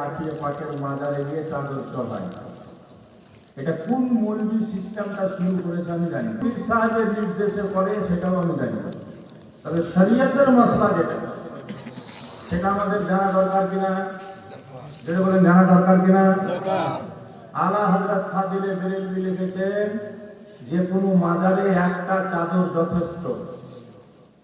আখিয়ে পাকের মাজারে গিয়ে চাদর চড়ায়। এটা কোন মৌলবী সিস্টেমটা শুরু করেছে আমি জানি না, পীর সাহেবের নির্দেশে করে সেটাও আমি জানি না। তবে শরীয়তের মশলা যেটা, সেটা আমাদের জানা দরকার কিনা, যেটা বলেন জানা দরকার কিনা। আলা হযরত ফাজিলে বেরেলভী লিখেছেন যে কোনো মাজারে একটা চাদর যথেষ্ট।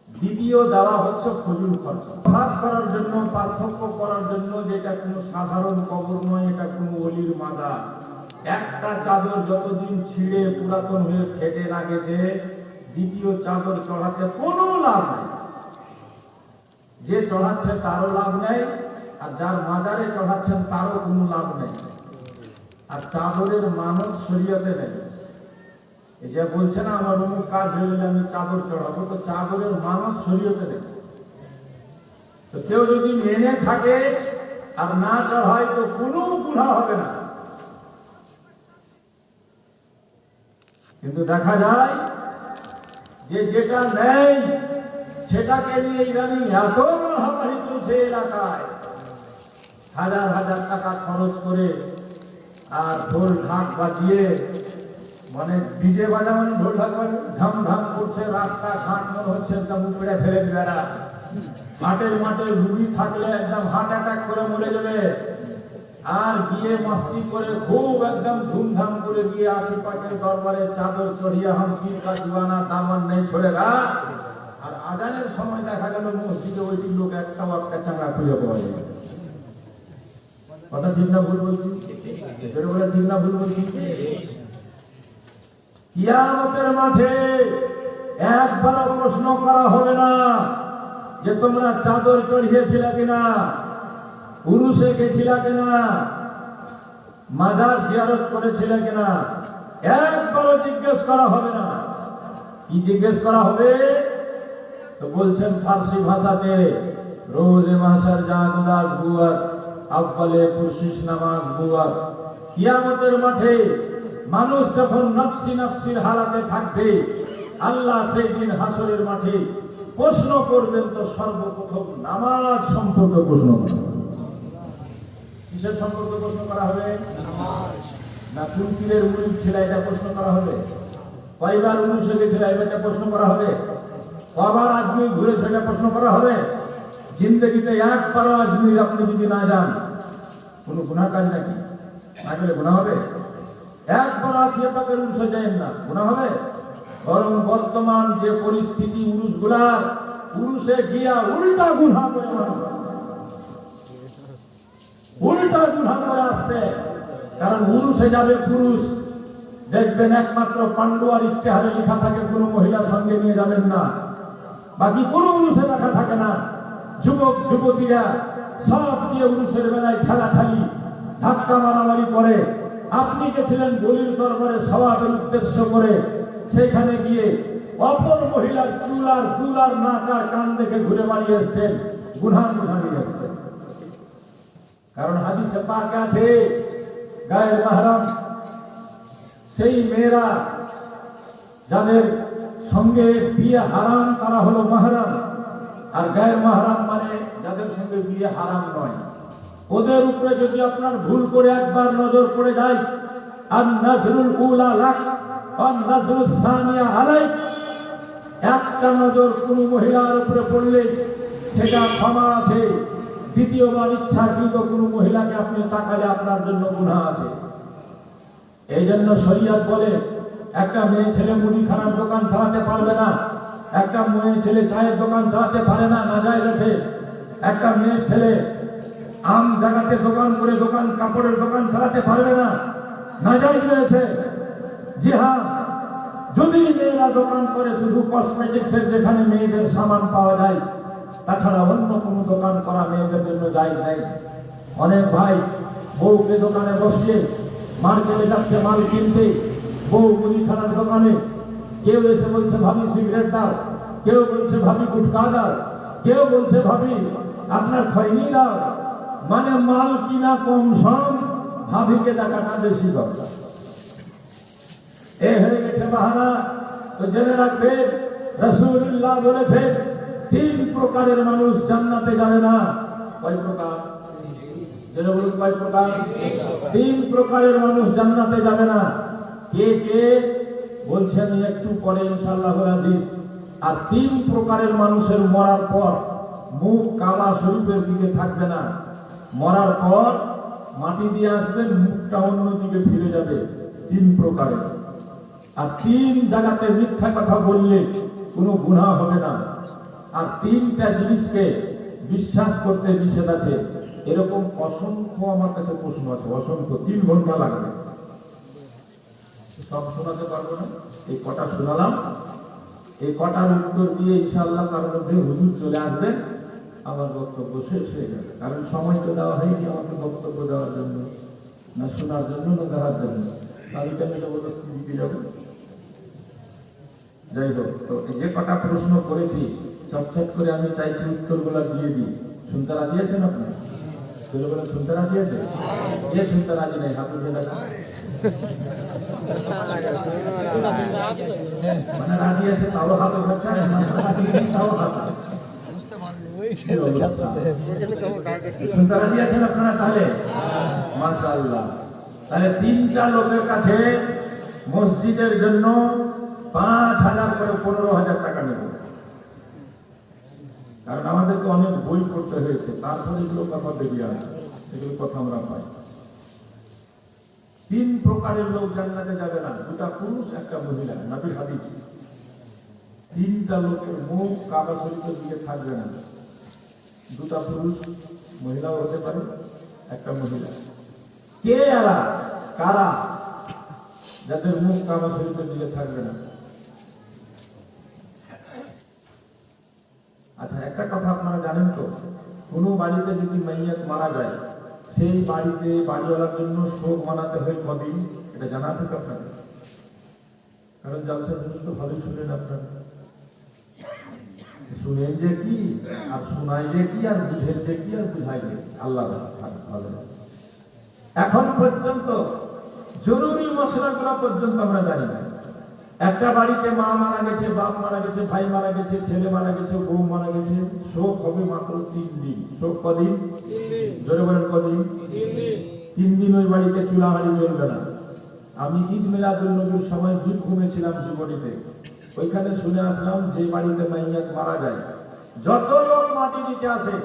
দ্বিতীয় দেওয়া হচ্ছে ফজল খরচ, ভাগ করার জন্য, পার্থক্য করার জন্য, যেটা কোনো সাধারণ কবর নয়, এটা কোনো ওলির মাজার। একটা চাদর যতদিন ছিঁড়ে পুরাতন হয়ে ফেটে না গেছে, দ্বিতীয় চাদর চড়াতে কোনো লাভ নেই। যে চড়াচ্ছে তারও লাভ নেই, আর যার মাজারে চড়াচ্ছেন তারও কোনো লাভ নেই। আর চাদরের মানত শরীয়তে নেই। এই যে বলছে না আমার অমুক কাজ হয়ে গেলে আমি চাদর চড়াবো, তো চাদরের মানত শরীয়তে নেই। তো কেউ যদি মেনে থাকে আর না চড়ায় তো কোনো গুনাহ হবে না। কিন্তু দেখা যায় যে যেটা নেই সেটাকে নিয়ে ইদানিং এত মারামারি চলছে এলাকায়, হাজার হাজার টাকা খরচ করে আর ঢোল ঢাক বাজিয়ে, মানে ডিজে বাজা, মানে ঢোল ঢাক বাজে ঢাম ঢাম করছে, রাস্তা ঘাট মনে হচ্ছে একদম উপরে ফেলে বেড়া। হাটের মাঠে রুগী থাকলে একদম হার্ট অ্যাটাক করে মরে যাবে। আর গিয়ে মস্তি করে খুব একদম ধুমধাম করে গিয়ে আশিপাশের দরবারে চাদর চড়িয়ে হাম পীর কা দিওয়ানা দামন নেই ছোড়েগা। আর আজানের সময় দেখা গেল মসজিদে ওই লোক একটা চাঙ্গা খুঁজে পাওয়া যায়। কথা ঠিক না ভুল বলছি? ঠিক না ভুল বলছি? কিয়ামতের মাঠে একবারও প্রশ্ন করা হবে না যে তোমরা চাদর চড়িয়েছিলে কিনা, উরুসে গেছিলা কিনা, মাজার জিয়ারত করেছিলে কিনা, একবারও জিজ্ঞেস করা হবে না। কি জিজ্ঞেস করা হবে? তো বলছেন ফার্সি ভাষাতে, রোজে মাহশর জাগুদাস বুয়াত আফলে পুরশিশ নামাজ বুয়াত। কিয়ামতের মাঠে মানুষ যখন নফসি নফসির হালাতে থাকবে, আল্লাহ সেই দিন হাসরের মাঠে প্রশ্ন করবেন, তো সর্বপ্রথম নামাজ সম্পর্কে প্রশ্ন করবেন। কিসের সম্পর্কে প্রশ্ন করা হবে? না কোন পীরের মুরিদ ছিল এটা প্রশ্ন করা হবে? কয়বার উরুসে গেছিল এটা প্রশ্ন করা হবে? কবার আজমির ঘুরেছে এটা প্রশ্ন করা হবে? জিন্দগিতে একবারও আজমির আপনি যদি না যান, কোনো গুনাহ কাজ নাকি? না গেলে গুনাহ হবে? একবার আখিয়ে পাকের উরুসে যাবেন না, গুনাহ হবে? বরং বর্তমান যে পরিস্থিতি উরুসগুলার, উরুসে গিয়া উল্টা গুনাহ করে মানুষ উল্টা গুনাহ করে আসছে। কারণ উরুসে যাবে পুরুষ, দেখবেন একমাত্র পান্ডুয়ার ইশতেহারে লেখা থাকে কোনো মহিলার সঙ্গে নিয়ে যাবেন না, বাকি কোনো উরুসে লেখা থাকে না। যুবক যুবতীরা সব দিয়ে উরুসের বেলায় ঠেলাঠালি ধাক্কা মারামারি করে। আপনি গেছিলেন বলির দরবারে সওয়াবের উদ্দেশ্য করে, সেখানে গিয়ে অপর মহিলার চুল আর দুল আর নাক আর কান দেখে ঘুরে বাড়িয়ে এসছেন, গুনাহ নিয়ে এসছেন। কারণ হাদিসে পাকে আছে গায়ের মাহরাম সেই মেয়েরা যাদের সঙ্গে বিয়ে হারাম তারা হলো মাহরাম, আর গায়ের মাহরাম মানে যাদের সঙ্গে বিয়ে হারাম নয়। ওদের উপরে যদি আপনার ভুল করে একবার নজর পড়ে যায়, আর নাজরুল উলা লাক আর নাজরুল সানিয়া আলাইক, একটা নজর কোনো মহিলার উপরে পড়লে সেটা ক্ষমা আছে। দ্বিতীয়বার ইচ্ছাকৃত কোনো মহিলাকে আপনি তাকালে আপনার জন্য গুনাহ আছে। এই জন্য শরীয়ত বলে একটা মেয়ে ছেলে মুদিখানার দোকান চালাতে পারবে না, একটা মেয়ে ছেলে চায়ের দোকান চালাতে পারে না, নাজায়েজ আছে। একটা মেয়ে ছেলে আম জায়গাতে দোকান করে দোকান কাপড়ের দোকান চালাতে পারবে না, নাজায়েজ রয়েছে। জি হ্যাঁ, যদি মেয়েরা দোকান করে শুধু কসমেটিক্সের, যেখানে মেয়েদের সামান পাওয়া যায়, তাছাড়া অন্য কোনো দোকান করা মেয়েদের জন্য জায়েজ নেই। অনেক ভাই বউকে দোকানে বসিয়ে মার্কেটে যাচ্ছে মাল কিনতে, বউ মুদিখানার দোকানে, কেউ এসে বলছে ভাবি সিগারেট দাও, কেউ বলছে ভাবি গুটখা দাও, কেউ বলছে ভাবি আপনার খৈনি দাও। মানে মাল কিনা কম সম, ভাবিকে টাকাটা বেশি দরকার। এ হয়ে গেছে বাহানা। তো জেনে রাখবে রাসূলুল্লাহ বলেছেন 3 প্রকারের মানুষ জান্নাতে যাবে না। কয় প্রকার? যেটা বলুন কয় প্রকার? তিন প্রকারের মানুষ জান্নাতে যাবে না। কে কে বলছেন একটু পরে ইনশাআল্লাহ আজিজ। আর তিন প্রকারের মানুষের মরার পর মুখ কাবা শরীফের দিকে থাকবে না। মরার পর মাটি দিয়ে আসবেন, মুখটা অন্যদিকে ফিরে যাবে। তিন প্রকারের। আর তিন জায়গাতে মিথ্যা কথা বললে কোনো গুনাহ হবে না। আর তিনটা জিনিসকে বিশ্বাস করতে নিষেধ আছে। এরকম অসংখ্য আমার কাছে প্রশ্ন আছে, অসংখ্য। 3 ঘন্টা লাগবে, সব শোনাতে পারবো না। এই কটা শোনালাম, এই কটার উত্তর দিয়ে ইনশাআল্লাহ তার মধ্যে হুজুর চলে আসবে, আমার বক্তব্য শেষ হয়ে যাবে। কারণ সময় তো দেওয়া হয়নি আমাকে বক্তব্য দেওয়ার জন্য, না শোনার জন্য, না দেওয়ার জন্য। আমি কেন জবরদস্তি দিতে যাবো? যাই হোক, তো এই যে কটা প্রশ্ন করেছি চটচট করে আমি চাইছি উত্তরগুলো দিয়ে দিই। শুনতে রাজি আছেন আপনি? ছেলেবেলা শুনতে রাজি আছে? কে শুনতে রাজি নেই? হাত উঠে দেখা। মানে রাজি আছে তাও হাত উঠাচ্ছে, তাও হাত। শুনতে রাজি আছেন আপনারা? তাহলে মাশাআল্লাহ। তাহলে 3টা লোকের কাছে মসজিদের জন্য 5,000 করে 15,000 টাকা নেব। কারণ আমাদের তো অনেক বই পড়তে হয়েছে, তারপরে এগুলো কথা বেরিয়ে আসে, এগুলো কথা আমরা পাই। 3 প্রকারের লোক জান্নাতে যাবে না, 2টা পুরুষ 1টা মহিলা। নবীর হাদিস। 3টা লোকের মুখ কাবা শরীফের দিকে থাকবে না। 2টা পুরুষ, মহিলাও হতে পারে, 1টা মহিলা। কে এরা? কারা যাদের মুখ কাবা শরীফের দিকে থাকবে না? আচ্ছা, একটা কথা আপনারা জানেন তো, কোনো বাড়িতে যদি মাইয়াত মারা যায়, সেই বাড়িতে বাড়িওয়ালার জন্য শোক মানাতে হয় কদিন? এটা জানা আছে তো আপনাদের? কারণ জালসা জিনিস তো ভালোই শুনেন আপনারা। শুনেন যে কি, আর শোনায় যে কি, আর বুঝেন যে কি, আর বুঝাই যে আল্লাহ ভালো। এখন পর্যন্ত জরুরি মশলাগুলো পর্যন্ত আমরা জানি না। একটা বাড়িতে মা মারা গেছে, বাপ মারা গেছে, ভাই মারা গেছে, ছেলে মারা গেছে, বউ মারা গেছে, শোক হবে মাত্র 3 দিন। শোক কদিন? জোরে বলেন কদিন? 3 দিন ওই বাড়িতে চুলাহাড়ি জ্বলবে না। আমি ঈদ মিলাদুন নবীর সময় বীরভূমে ছিলাম জীবনীতে, ওইখানে শুনে আসলাম যে বাড়িতে মাইয়াত মারা যায়, যত লোক মাটি দিতে আসে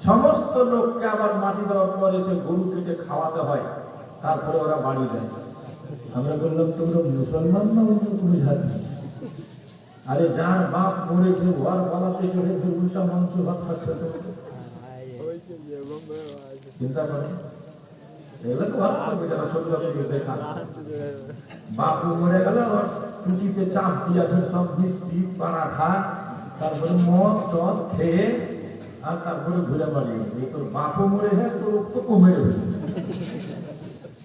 সমস্ত লোককে আবার মাটি দেওয়ার পর এসে গরু কেটে খাওয়াতে হয়, তারপরে ওরা বাড়ি যায়। আমরা বললাম তোমরা মুসলমান না অন্য কোনো জাতি? আরে যার বাপ মরেছে ওর গলাতে চড়ে উল্টা মাংস ভাত খাচ্ছে। চিন্তা করে বাপু মরে গেল, টুটিতে চাপ দিয়া সব মিষ্টি পারাঠা, তারপরে মদ টদ খেয়ে, আর তারপরে ঘুরে বাড়ি। তোর বাপু মরে যায়, তোর তোকে মেরে।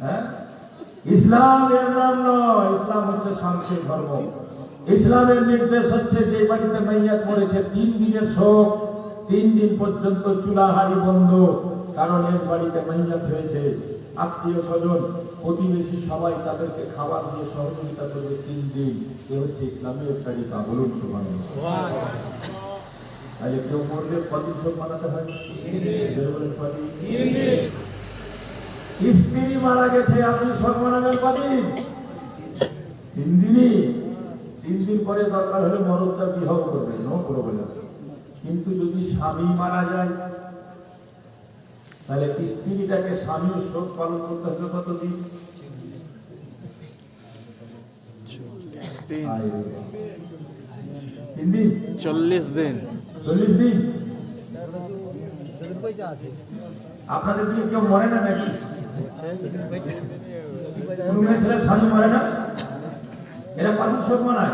হ্যাঁ, ইসলাম এর নাম নয়, ইসলাম হচ্ছে শান্তির ধর্ম। ইসলামের নির্দেশ হচ্ছে যে বাড়িতে মাইয়াত মরেছে 3 দিনের শোক, 3 দিন পর্যন্ত চুলাহাড়ি বন্ধ। কারণ এই বাড়িতে মাইয়াত হয়েছে, আত্মীয় স্বজন প্রতিবেশী সবাই তাদেরকে খাবার দিয়ে সহযোগিতা করবে 3 দিন। এ হচ্ছে ইসলামের তরিকা। বলুন সুবহানাল্লাহ। তাহলে কেউ মরলে কদিন শোক মানাতে হয়? স্ত্রী মারা গেছে, আপনি শোক মানাবেন কদিন? 3 দিনই। 3 দিন পরে দরকার হলে মরদটা বিবাহ করবে, নো প্রবলেম। কিন্তু যদি স্বামী মারা যায়, তাহলে স্ত্রীটাকে স্বামীর শোক পালন করতে হবে কতদিন? 3 দিন, 40 দিন। 40 দিন। আপনাদের দিকে কেউ মরে না নাকি? ছেলের স্বামী মরে না? এরা কত শোক মানায়?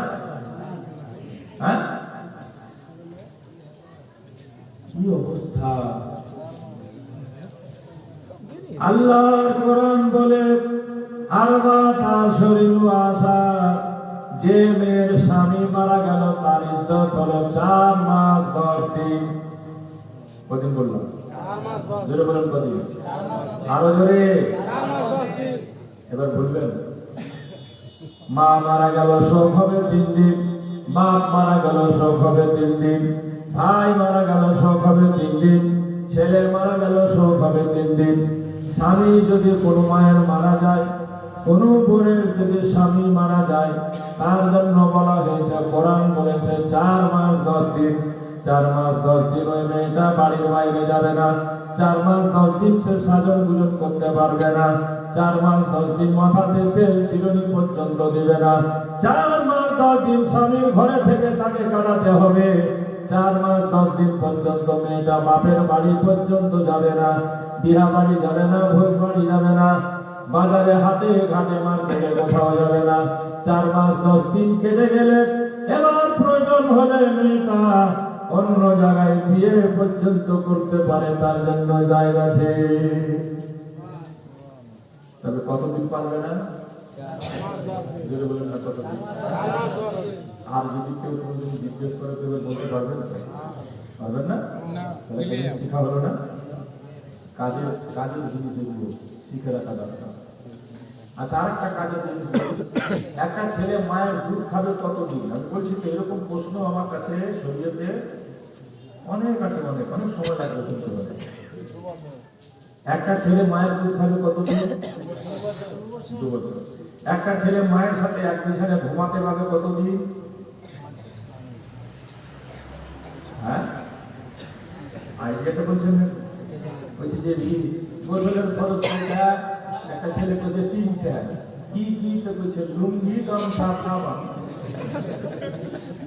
হ্যাঁ, কি অবস্থা! আল্লাহর কোরআন বলে, আলবাতা শরীর আশা, যে মেয়ের স্বামী মারা গেল তার ইদ্দত হলো 4 মাস 10 দিন। কদিন বললাম? 4 মাস 10। জোরে বলেন কদিন? আরো জোরে। 4 মাস 10 দিন। এবার বলবেন, মা মারা গেল শোক হবে 3 দিন, বাপ মারা গেল শোক হবে 3 দিন, ভাই মারা গেল শোক হবে 3 দিন, ছেলে মারা গেল শোক হবে 3 দিন। স্বামী যদি কোনো মায়ের মারা যায়, কোনো বোনের যদি স্বামী মারা যায়, তার জন্য বলা হয়েছে, কোরআন বলেছে 4 মাস 10 দিন। 4 মাস 10 দিন ওই মেয়েটা বাড়ির বাইরে যাবে না। 4 মাস 10 দিন সে সাজন গুজন করতে পারবে না। 4 মাস 10 দিন মাথাতে তেল চিরুনি পর্যন্ত দিবে না। 4 মাস 10 দিন স্বামীর ঘরে থেকে তাকে কাটাতে হবে। 4 মাস 10 দিন পর্যন্ত মেয়েটা বাপের বাড়ি পর্যন্ত যাবে না, বিয়া বাড়ি যাবে না, ভোজ বাড়ি যাবে না, বাজারে হাটে ঘাটে মার্কেটে কোথাও যাবে না। 4 মাস 10 দিন কেটে গেলে এবার প্রয়োজন হলে মেয়েটা অন্য জায়গায় বিয়ে পর্যন্ত করতে পারে, তার জন্য জায়গা আছে। তবে কতদিন পারবে না? বলেন না কতদিন। আর যদি কেউ কোনদিন জিজ্ঞেস করে কেউ বলতে পারবেন না? শিখা হলো না? কাজের জিনিস এগুলো শিখে রাখা দরকার। আচ্ছা, আরেকটা কাজের জিনিস, একটা ছেলে মায়ের দুধ খাবে কতদিন? আমি বলছি তো এরকম প্রশ্ন আমার কাছে শরীয়তে অনেক আছে, অনেক সময় লাগবে শুনতে পারে। একটা ছেলে মায়ের দুধ খাবে কতদিন? 2 বছর। একটা ছেলে মায়ের সাথে এক বিছানায় ঘুমাতে পারবে কতদিন? হ্যাঁ, আইডিয়াটা বলছেন না? বলছি যে গোসলের খরচ কোনটা? একটা ছেলে বলছে 3টা। কি তো বলছে লুঙ্গি, গামছা, সাবান।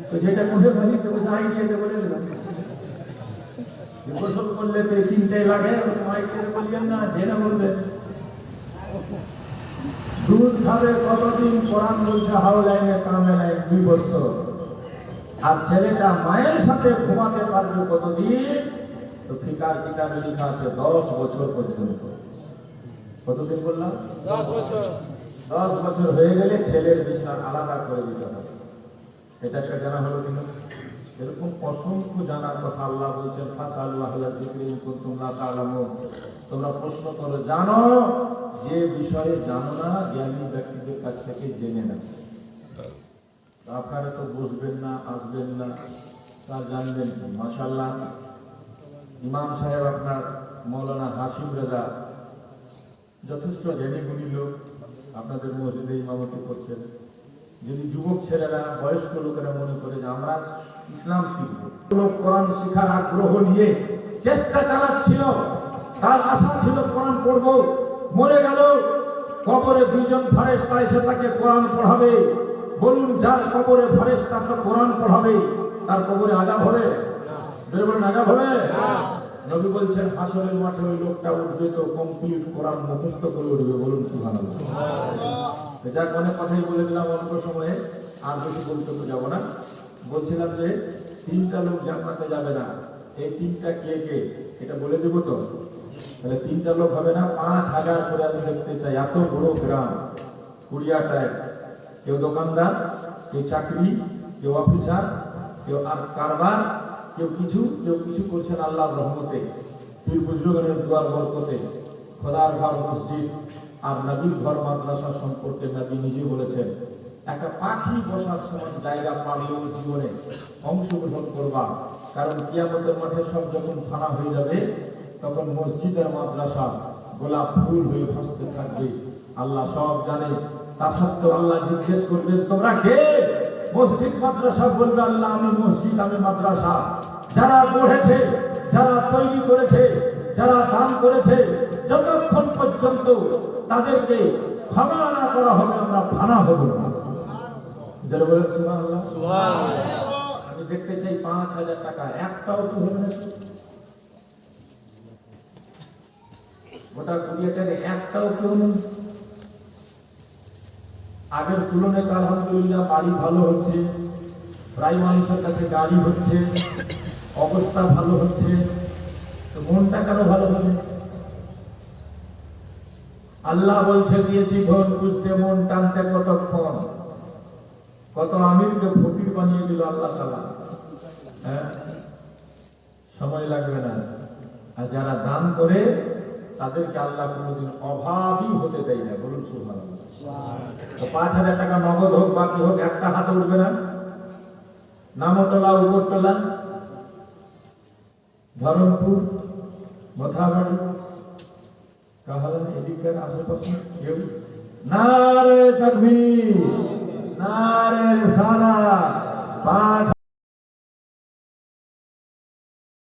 তো যেটা মুখে বলি তো বলছে আইডিয়াতে বলে দিলাম। গোসল করলে তো 3টাই লাগে, আইডিয়াতে বললেন না, জেনে বলবেন। দুধ খাবে কতদিন? কোরআন বলছে হাওলাইনে কামেলাইন 2 বছর। আর ছেলেটা মায়ের সাথে ঘুমাতে পারবে কতদিন? তো ফিকার কিতাবে লেখা আছে 10 বছর পর্যন্ত। কতদিন বললাম? 10 বছর। 10 বছর হয়ে গেলে ছেলের বিছানা আলাদা করে দিতে হবে। এটা একটা জানা হলো কিনা? এরকম অসংখ্য জানার কথা আল্লাহ বলছেন, ফাসালু আহলা যিকরি ইন কুনতুম লা তা'লামুন। তোমরা প্রশ্ন করো, জানো, যে বিষয়ে জানো না জ্ঞানী ব্যক্তিদের কাছ থেকে জেনে নাও। আপনারা তো বসবেন না, আসবেন না, তা জানবেন কি? মাশাআল্লাহ, ইমাম সাহেব আপনার মৌলানা হাশিম রেজা যথেষ্ট জ্ঞানী গুণী লোক, আপনাদের মসজিদে ইমামতি করছেন। যদি যুবক ছেলেরা, বয়স্ক লোকেরা মনে করে যে আমরা ইসলাম শিখব, কোরআন শিখার আগ্রহ নিয়ে চেষ্টা চালাচ্ছিল, তার আশা ছিল কোরআন পড়ব, মরে গেল, কবরে 2 জন ফেরেশতা এসে তাকে কোরআন পড়াবে। বলুন, যার কবরে ফেরেশতা তো কোরআন পড়াবে, তার কবরে আযাব হবে? বলুন, আযাব হবে? নবী বলছেন হাসরের মাঠে ওই লোকটা উঠবে তো কমপ্লিট কোরআন মুখস্থ করে উঠবে। বলুন সুবহানাল্লাহ। যাক, অনেক কথাই বলে দিলাম অল্প সময়ে, আর বেশি বলতে যাব না। বলছিলাম যে 3টা লোক জান্নাতে যাবে না। এই 3টা কে কে এটা বলে দেব তো? তাহলে 3টা লোক হবে না, 5000 করে আমি দেখতে চাই। এত বড় গ্রাম, কুড়িয়াটায়, কেউ দোকানদার, কেউ চাকরি, কেউ অফিসার, কেউ আর কারবার, কেউ কিছু করছেন আল্লাহর রহমতে, পীর বুজুর্গের দুয়ার বরকতে, খোদার ঘর মসজিদ আর নবীর ঘর মাদ্রাসা সম্পর্কে নবী নিজে বলেছেন, একটা পাখি বসার সময় জায়গা পাবেও জীবনে অংশগ্রহণ করবা। কারণ কিয়ামতের মাঠে সব যখন ফানা হয়ে যাবে, তখন মসজিদের মাদ্রাসা গোলাপ ফুল হয়ে ভাসতে থাকবে। আল্লাহ সব জানে, তা সত্ত্বেও আল্লাহ জিজ্ঞেস করবেন, তোমরা কে? মসজিদ মাদ্রাসা বলবে, আল্লাহ আমি মসজিদ, আমি মাদ্রাসা। যারা গড়েছে, যারা তৈরি করেছে, যারা দান করেছে, যতক্ষণ পর্যন্ত তাদেরকে ক্ষমা না করা হবে, আমরা ফানা হব না। যারা বলেন সুবহানাল্লাহ, আমি দেখতে চাই 5000 টাকা একটাও তো হবে না। গোটা কুড়িয়াটাকে একটাও কেউ নেই। আগের তুলনায় আলহামদুলিল্লাহ বাড়ি ভালো হচ্ছে, প্রায় মানুষের কাছে গাড়ি হচ্ছে, অবস্থা ভালো হচ্ছে, তো মনটা কেন ভালো হবে? আল্লাহ বলছে, দিয়েছি ধন বুঝতে, মন টানতে কতক্ষণ। কত আমিরকে ফকির বানিয়ে দিল আল্লাহ তাআলা। হ্যাঁ, সময় লাগবে না। আর যারা দান করে তাদেরকে আল্লাহ কোনোদিন অভাবই হতে দেয় না। বলুন সুবহানাল্লাহ। তো 5000 টাকা নগদ হোক বাকি হোক, একটা হাতে উঠবে না। নামটোলা উপরটোলা, ধরমপুর, মথাবাড়ি কাহালা এদিকের আশেপাশে কেউ নারে তাকবীর